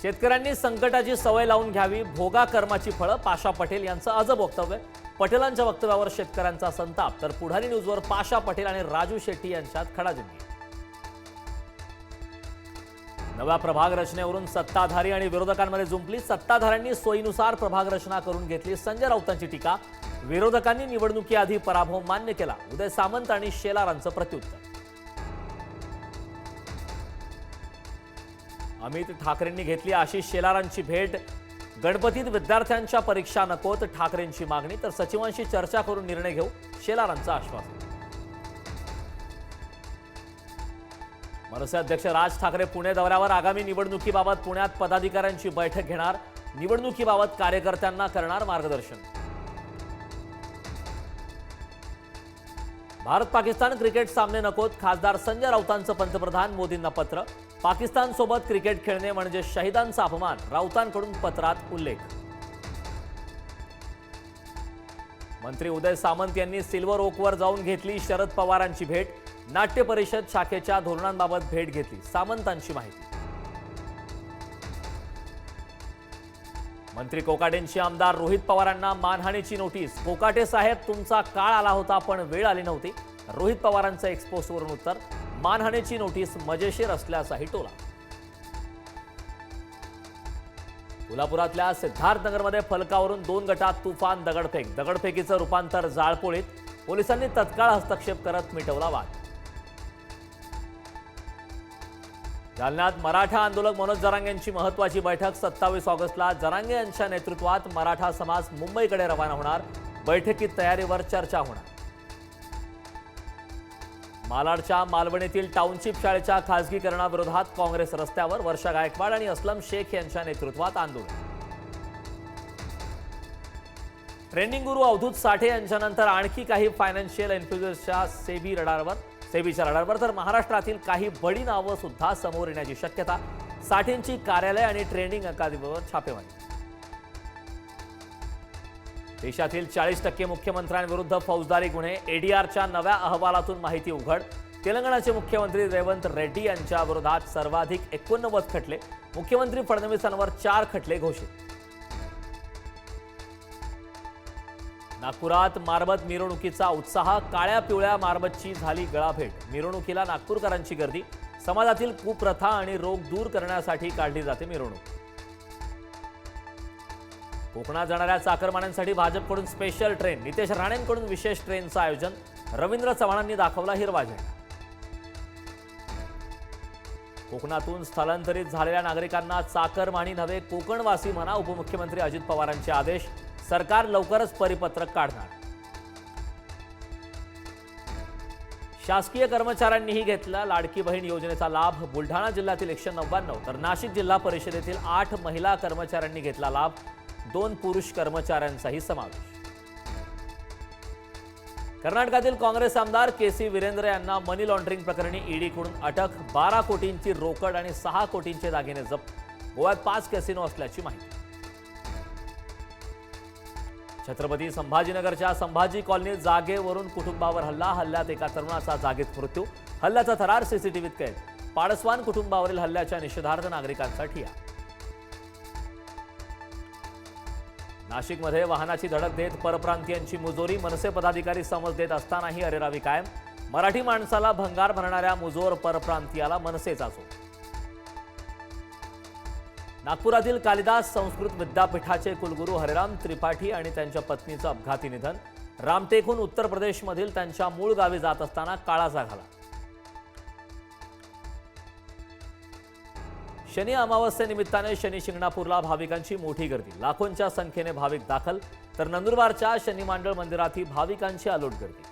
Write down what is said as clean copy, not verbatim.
शेतकऱ्यांनी संकटाची सवय लावून घ्यावी, भोगा कर्माची फळं, पाशा पटेल यांचं अजब वक्तव्य. पटेलांच्या वक्तव्यावर शेतकऱ्यांचा संताप, तर पुढारी न्यूजवर पाशा पटेल आणि राजू शेट्टी यांच्यात खडाजंगी. नव्या प्रभाग रचनेवरून सत्ताधारी आणि विरोधकांमध्ये जुंपली. सत्ताधाऱ्यांनी सोयीनुसार प्रभाग रचना करून घेतली. संजय राऊतांची टीका. विरोधकांनी निवडणुकीआधी पराभव मान्य केला. उदय सामंत आणि शेलारांचं प्रत्युत्तर. अमित ठाकरेंनी घेतली आशिष शेलारांची भेट. गणपतीत विद्यार्थ्यांच्या परीक्षा नकोत, ठाकरेंची मागणी. तर सचिवांशी चर्चा करून निर्णय घेऊ, शेलारांचं आश्वासन. मनसे अध्यक्ष राज ठाकरे पुणे दौऱ्यावर. आगामी निवडणुकीबाबत पुण्यात पदाधिकाऱ्यांची बैठक घेणार. निवडणुकीबाबत कार्यकर्त्यांना करणार मार्गदर्शन. भारत पाकिस्तान क्रिकेट सामने नकोत, खासदार संजय राऊतांचं पंतप्रधान मोदींना पत्र. पाकिस्तान सोबत क्रिकेट खेळणे म्हणजे शहीदांचा अपमान, राऊतांकडून पत्रात उल्लेख. मंत्री उदय सामंत यांनी सिल्वर ओकवर जाऊन घेतली शरद पवारांची भेट. नाट्य परिषद शाखेच्या धोरणांबाबत भेट घेतली, सामंतांची माहिती. मंत्री कोकाटेंची आमदार रोहित पवारांना मानहानीची नोटीस. कोकाटे साहेब, तुमचा काळ आला होता पण वेळ आली नव्हती. रोहित पवारांचं एक्सपोजवरून उत्तर. मानहानीची नोटीस मजेशीर असल्याचाही टोला. कोल्हापुरातल्या सिद्धार्थनगरमध्ये फलकावरून 2 गटात तुफान दगडफेक. दगडफेकीचं रूपांतर जाळपोळीत. पोलिसांनी तत्काळ हस्तक्षेप करत मिटवला वाद. जालन्यात मराठा आंदोलक मनोज जरांगे यांची महत्त्वाची बैठक. 27 ऑगस्टला जरांगे यांच्या नेतृत्वात मराठा समाज मुंबईकडे रवाना होणार. बैठकीत तयारीवर चर्चा होणार. मालाडच्या मालवणीतील टाउनशिप शाळेच्या खासगीकरणाविरोधात काँग्रेस रस्त्यावर. वर्षा गायकवाड आणि असलम शेख यांच्या नेतृत्वात आंदोलन. ट्रेंडिंग गुरु अवधूत साठे यांच्यानंतर आणखी काही फायनान्शियल इन्फ्लुएन्सर्सच्या सेबीच्या रडारवर. तर महाराष्ट्रातील काही बडी नावं सुद्धा समोर येण्याची शक्यता. साठेंची कार्यालय आणि ट्रेंडिंग अकादमीवर छापेमारी. देशातील 40% मुख्यमंत्र्यांविरुद्ध फौजदारी गुन्हे. एडीआरच्या नव्या अहवालातून माहिती उघड. तेलंगणाचे मुख्यमंत्री रेवंत रेड्डी यांच्या विरोधात सर्वाधिक 89 खटले. मुख्यमंत्री फडणवीसांवर 4 खटले घोषित. नागपुरात मारबत मिरवणुकीचा उत्साह. काळ्या पिवळ्या मारबतची झाली गळाभेट. मिरवणुकीला नागपूरकरांची गर्दी. समाजातील कुप्रथा आणि रोग दूर करण्यासाठी काढली जाते मिरवणूक. कोकणात जाणाऱ्या चाकरमान्यांसाठी भाजपकडून स्पेशल ट्रेन. नितेश राणेंकडून विशेष ट्रेनचं आयोजन. रवींद्र चव्हाणांनी दाखवला हिरवा झेंडा. कोकणातून स्थलांतरित झालेल्या नागरिकांना चाकरमानी नव्हे, कोकणवासी म्हणा. उपमुख्यमंत्री अजित पवारांचे आदेश. सरकार लवकरच परिपत्रक काढणार. शासकीय कर्मचाऱ्यांनीही घेतला लाडकी बहीण योजनेचा लाभ. बुलढाणा जिल्ह्यातील 199 तर नाशिक जिल्हा परिषदेतील 8 महिला कर्मचाऱ्यांनी घेतला लाभ. 2 पुरुष कर्मचाऱ्यांचाही समावेश. कर्नाटकातील काँग्रेस आमदार केसी वीरेंद्र यांना मनी लॉन्ड्रिंग प्रकरणी ईडीकडून अटक. 12 कोटींची रोकड आणि 6 कोटींचे दागिने जप्त. गोव्यात 5 कॅसिनो असल्याची माहिती. छत्रपती संभाजीनगरच्या संभाजी कॉलनीत जागेवरून कुटुंबावर हल्ला. हल्ल्यात एका तरुणाचा जागीच मृत्यू. हल्ल्याचा थरार सीसीटीव्हीत कैद. पाडसवान कुटुंबावरील हल्ल्याच्या निषेधार्थ नागरिकांचा ठिय्या. नाशिकमध्ये वाहनाची धडक देत परप्रांतीयांची मुजोरी. मनसे पदाधिकारी समज देत असतानाही अरेरावी कायम. मराठी माणसाला भंगार भरणाऱ्या मुजोर परप्रांतीयाला मनसेचा चोप. नागपुरातील कालिदास संस्कृत विद्यापीठाचे कुलगुरू हरिराम त्रिपाठी आणि त्यांच्या पत्नीचं अपघाती निधन. रामटेकहून उत्तर प्रदेशमधील त्यांच्या मूळ गावी जात असताना काळाचा घाला. शनी अमावस्येनिमित्ताने शनी शिंगणापूरला भाविकांची मोठी गर्दी. लाखोंच्या संख्येने भाविक दाखल. तर नंदुरबारच्या शनी मांडळ मंदिरातही भाविकांची अलोट गर्दी.